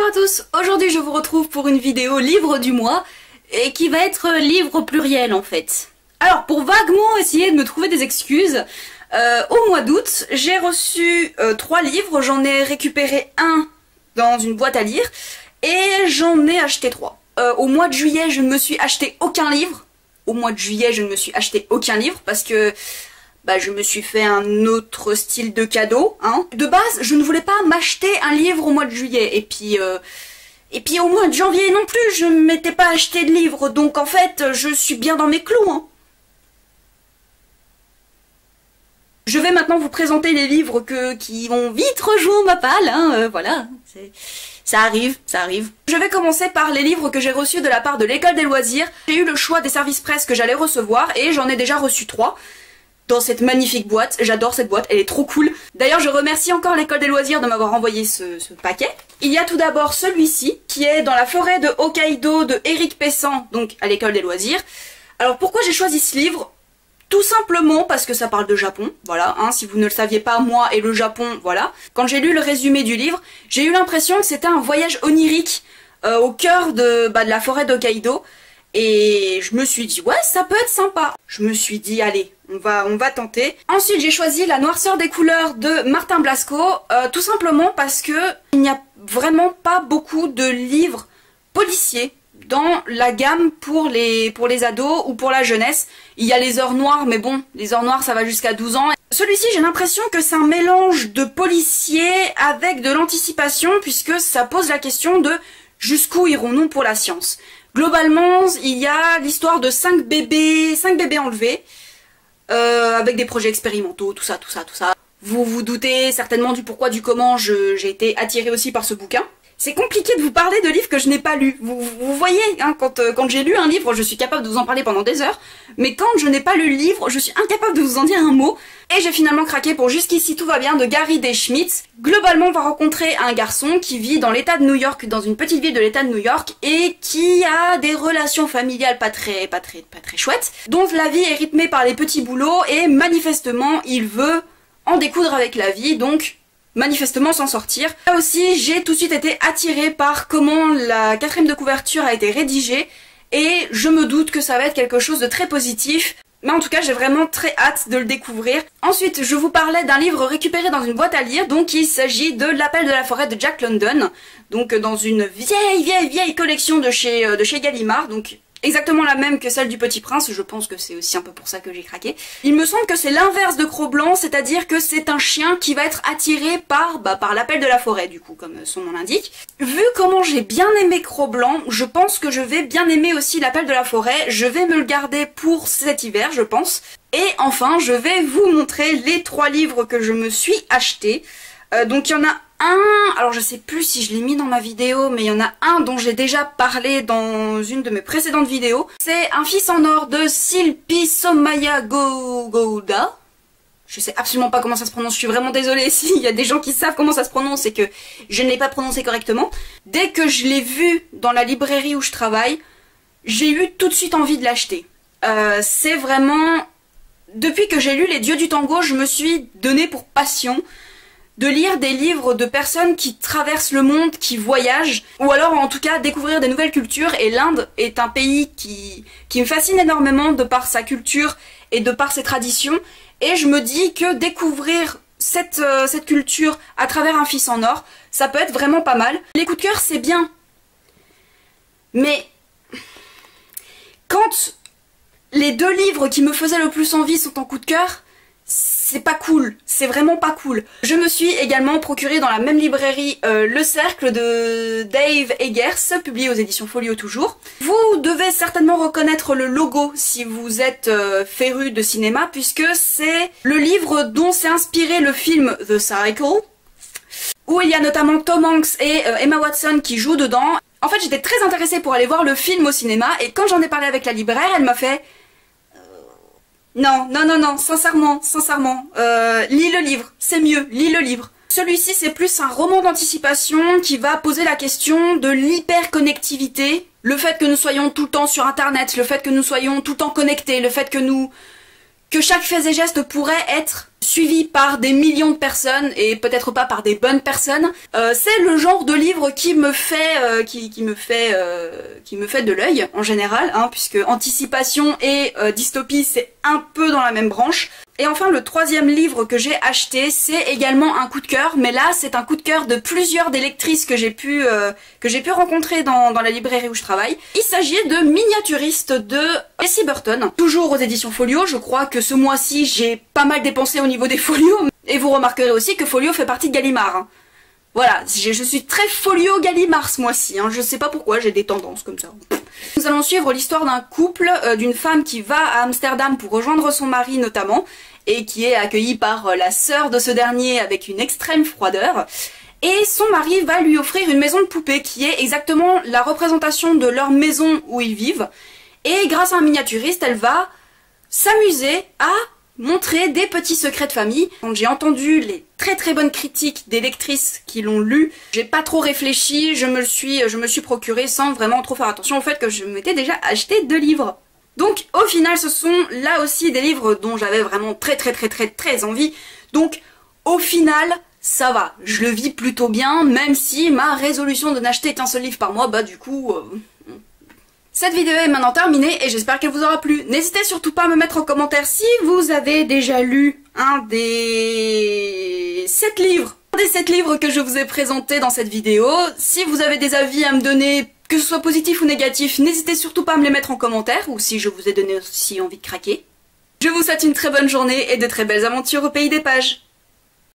à tous, aujourd'hui je vous retrouve pour une vidéo livre du mois et qui va être livre au pluriel en fait. Alors pour vaguement essayer de me trouver des excuses, au mois d'août j'ai reçu 3 livres, j'en ai récupéré un dans une boîte à lire et j'en ai acheté 3. Au mois de juillet je ne me suis acheté aucun livre, parce que je me suis fait un autre style de cadeau, hein. De base, je ne voulais pas m'acheter un livre au mois de juillet, et puis au mois de janvier non plus, je ne m'étais pas acheté de livre, donc en fait, je suis bien dans mes clous, hein. Je vais maintenant vous présenter les livres qui ont vite rejoint ma palle, hein, voilà, ça arrive. Je vais commencer par les livres que j'ai reçus de la part de l'école des loisirs. J'ai eu le choix des services presse que j'allais recevoir, et j'en ai déjà reçu 3. Dans cette magnifique boîte, j'adore cette boîte, elle est trop cool. D'ailleurs je remercie encore l'école des loisirs de m'avoir envoyé ce paquet. Il y a tout d'abord celui-ci, qui est Dans la forêt de Hokkaido de Eric Pessan, donc à l'école des loisirs. Alors pourquoi j'ai choisi ce livre? Tout simplement parce que ça parle de Japon, voilà, hein, si vous ne le saviez pas, moi et le Japon, voilà. Quand j'ai lu le résumé du livre, j'ai eu l'impression que c'était un voyage onirique au cœur de la forêt d'Hokkaido. Et je me suis dit, ouais, ça peut être sympa. Je me suis dit, allez, on va tenter. Ensuite, j'ai choisi La noirceur des couleurs de Martin Blasco, tout simplement parce que il n'y a vraiment pas beaucoup de livres policiers dans la gamme pour les ados ou pour la jeunesse. Il y a Les Heures Noires, mais bon, Les Heures Noires, ça va jusqu'à 12 ans. Celui-ci, j'ai l'impression que c'est un mélange de policier avec de l'anticipation, puisque ça pose la question de jusqu'où irons-nous pour la science. Globalement, il y a l'histoire de 5 bébés enlevés, avec des projets expérimentaux, tout ça. Vous vous doutez certainement du pourquoi, du comment j'ai été attirée aussi par ce bouquin. C'est compliqué de vous parler de livres que je n'ai pas lus. Vous voyez, hein, quand j'ai lu un livre, je suis capable de vous en parler pendant des heures, mais quand je n'ai pas lu le livre, je suis incapable de vous en dire un mot. Et j'ai finalement craqué pour Jusqu'ici tout va bien de Gary D. Schmitz. Globalement, on va rencontrer un garçon qui vit dans l'état de New York, dans une petite ville de l'état de New York, et qui a des relations familiales pas très chouettes, dont la vie est rythmée par les petits boulots, et manifestement, il veut en découdre avec la vie, donc manifestement s'en sortir. Là aussi, j'ai tout de suite été attirée par comment la 4e de couverture a été rédigée, et je me doute que ça va être quelque chose de très positif. Mais en tout cas, j'ai vraiment très hâte de le découvrir. Ensuite, je vous parlais d'un livre récupéré dans une boîte à lire, donc il s'agit de L'Appel de la forêt de Jack London, donc dans une vieille collection de chez Gallimard, donc exactement la même que celle du Petit Prince. Je pense que c'est aussi un peu pour ça que j'ai craqué. Il me semble que c'est l'inverse de Cro-Blanc, c'est-à-dire que c'est un chien qui va être attiré par l'appel de la forêt, du coup, comme son nom l'indique. Vu comment j'ai bien aimé Cro-Blanc, je pense que je vais bien aimer aussi l'appel de la forêt. Je vais me le garder pour cet hiver, je pense. Et enfin, je vais vous montrer les 3 livres que je me suis achetés. Donc il y en a un, alors je sais plus si je l'ai mis dans ma vidéo, mais il y en a un dont j'ai déjà parlé dans une de mes précédentes vidéos. C'est Un fils en or de Silpi Somaya Gouda. Je sais absolument pas comment ça se prononce, je suis vraiment désolée s'il y a des gens qui savent comment ça se prononce et que je ne l'ai pas prononcé correctement. Dès que je l'ai vu dans la librairie où je travaille, j'ai eu tout de suite envie de l'acheter. C'est vraiment... Depuis que j'ai lu Les Dieux du Tango, je me suis donné pour passion de lire des livres de personnes qui traversent le monde, qui voyagent, ou alors en tout cas découvrir des nouvelles cultures, et l'Inde est un pays qui me fascine énormément de par sa culture et de par ses traditions, et je me dis que découvrir cette culture à travers Un fils en or, ça peut être vraiment pas mal. Les coups de cœur c'est bien, mais quand les 2 livres qui me faisaient le plus envie sont en coup de cœur, c'est pas cool, c'est vraiment pas cool. Je me suis également procuré dans la même librairie Le Cercle de Dave Eggers, publié aux éditions Folio toujours. Vous devez certainement reconnaître le logo si vous êtes féru de cinéma, puisque c'est le livre dont s'est inspiré le film The Cycle, où il y a notamment Tom Hanks et Emma Watson qui jouent dedans. En fait, j'étais très intéressée pour aller voir le film au cinéma, et quand j'en ai parlé avec la libraire, elle m'a fait... Non, sincèrement, lis le livre, c'est mieux, lis le livre. Celui-ci, c'est plus un roman d'anticipation qui va poser la question de l'hyperconnectivité, le fait que nous soyons tout le temps sur internet, le fait que nous soyons tout le temps connectés, le fait que chaque fait et geste pourrait être suivi par des millions de personnes et peut-être pas par des bonnes personnes. C'est le genre de livre qui me fait qui me fait de l'œil en général, hein, puisque anticipation et dystopie c'est un peu dans la même branche. Et enfin le troisième livre que j'ai acheté, c'est également un coup de cœur, mais là c'est un coup de cœur de plusieurs des lectrices que j'ai pu rencontrer dans la librairie où je travaille. Il s'agit de Miniaturiste de Jessie Burton, toujours aux éditions Folio. Je crois que ce mois-ci j'ai pas mal dépensé au niveau des folios, et vous remarquerez aussi que Folio fait partie de Gallimard. Hein. Voilà, je suis très Folio Gallimard ce mois-ci, hein. Je sais pas pourquoi, j'ai des tendances comme ça. Nous allons suivre l'histoire d'un couple, d'une femme qui va à Amsterdam pour rejoindre son mari notamment, et qui est accueillie par la sœur de ce dernier avec une extrême froideur. Et son mari va lui offrir une maison de poupée qui est exactement la représentation de leur maison où ils vivent. Et grâce à un miniaturiste, elle va s'amuser à montrer des petits secrets de famille. Quand j'ai entendu les très bonnes critiques des lectrices qui l'ont lu, j'ai pas trop réfléchi, je me le suis procuré sans vraiment trop faire attention au fait que je m'étais déjà acheté 2 livres. Donc au final ce sont là aussi des livres dont j'avais vraiment très envie. Donc au final ça va, je le vis plutôt bien, même si ma résolution de n'acheter qu'un seul livre par mois, bah du coup... Cette vidéo est maintenant terminée et j'espère qu'elle vous aura plu. N'hésitez surtout pas à me mettre en commentaire si vous avez déjà lu un des 7 livres. Un des 7 livres que je vous ai présentés dans cette vidéo. Si vous avez des avis à me donner, que ce soit positif ou négatif, n'hésitez surtout pas à me les mettre en commentaire, ou si je vous ai donné aussi envie de craquer. Je vous souhaite une très bonne journée et de très belles aventures au pays des pages.